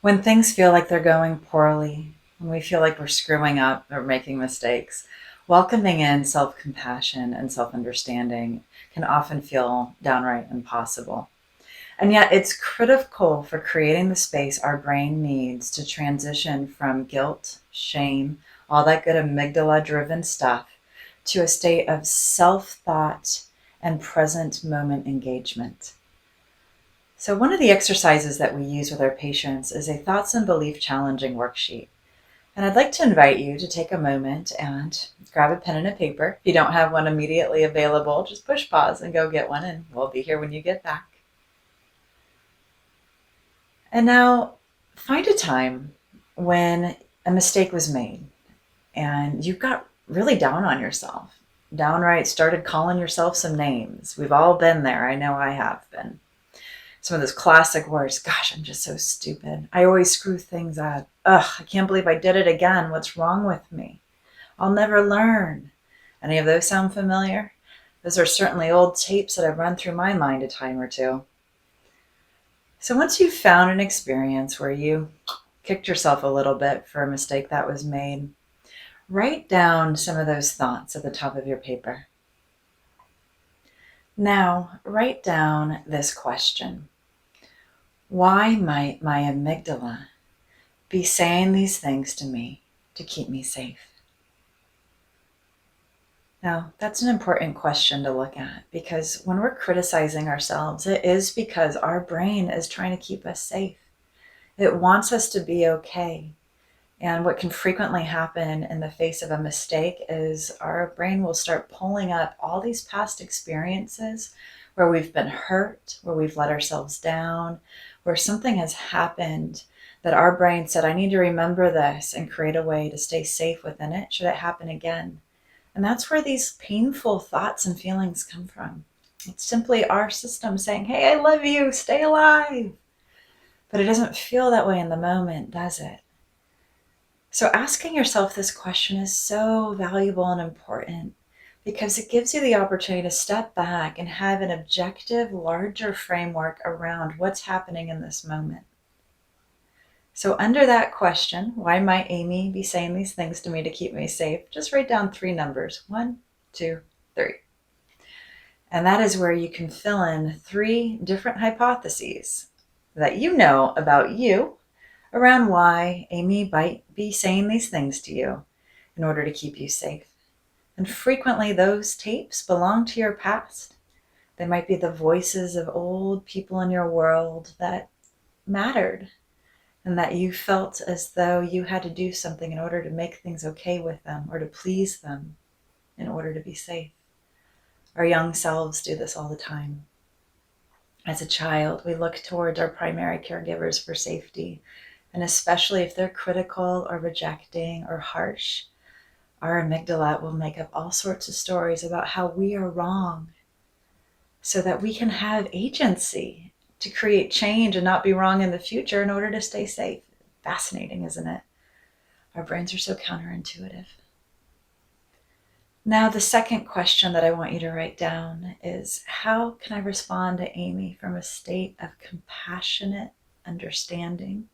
When things feel like they're going poorly, when we feel like we're screwing up or making mistakes, welcoming in self compassion and self understanding can often feel downright impossible. And yet, it's critical for creating the space our brain needs to transition from guilt, shame, all that good amygdala driven stuff, to a state of self thought and present moment engagement. So, one of the exercises that we use with our patients is a thoughts and belief challenging worksheet. And I'd like to invite you to take a moment and grab a pen and a paper. If you don't have one immediately available, just push pause and go get one, and we'll be here when you get back. And now, find a time when a mistake was made and you got really down on yourself, downright started calling yourself some names. We've all been there. I know I have been. Some of those classic words. Gosh, I'm just so stupid. I always screw things up. Ugh, I can't believe I did it again. What's wrong with me? I'll never learn. Any of those sound familiar? Those are certainly old tapes that I've run through my mind a time or two. So once you've found an experience where you kicked yourself a little bit for a mistake that was made, write down some of those thoughts at the top of your paper. Now, write down this question. Why might my amygdala be saying these things to me to keep me safe? Now, that's an important question to look at, because when we're criticizing ourselves, it is because our brain is trying to keep us safe. It wants us to be okay. And what can frequently happen in the face of a mistake is our brain will start pulling up all these past experiences where we've been hurt, where we've let ourselves down, where something has happened that our brain said, I need to remember this and create a way to stay safe within it should it happen again. And that's where these painful thoughts and feelings come from. It's simply our system saying, hey, I love you, stay alive. But it doesn't feel that way in the moment, does it? So asking yourself this question is so valuable and important because it gives you the opportunity to step back and have an objective, larger framework around what's happening in this moment. So under that question, why might Amy be saying these things to me to keep me safe? Just write down 3 numbers, 1, 2, 3. And that is where you can fill in 3 different hypotheses that you know about you around why Amy might be saying these things to you in order to keep you safe. And frequently those tapes belong to your past. They might be the voices of old people in your world that mattered and that you felt as though you had to do something in order to make things okay with them or to please them in order to be safe. Our young selves do this all the time. As a child, we look towards our primary caregivers for safety. And especially if they're critical or rejecting or harsh, our amygdala will make up all sorts of stories about how we are wrong so that we can have agency to create change and not be wrong in the future in order to stay safe. Fascinating, isn't it? Our brains are so counterintuitive. Now, the second question that I want you to write down is, how can I respond to Amy from a state of compassionate understanding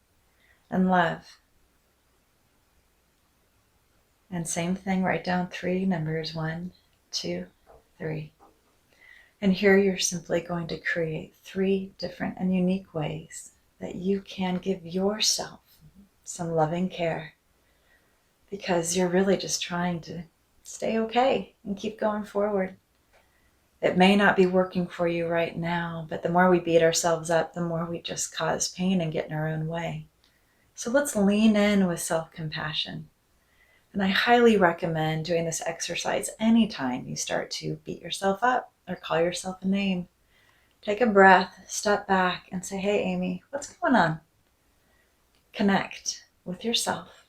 and love? And same thing, write down 3 numbers, 1, 2, 3. And here you're simply going to create 3 different and unique ways that you can give yourself some loving care, because you're really just trying to stay okay and keep going forward. It may not be working for you right now, but the more we beat ourselves up, the more we just cause pain and get in our own way. So let's lean in with self-compassion. And I highly recommend doing this exercise anytime you start to beat yourself up or call yourself a name. Take a breath, step back, and say, hey, Amy, what's going on? Connect with yourself.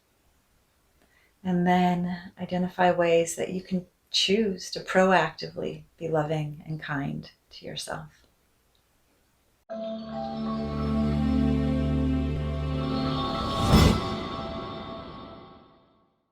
And then identify ways that you can choose to proactively be loving and kind to yourself.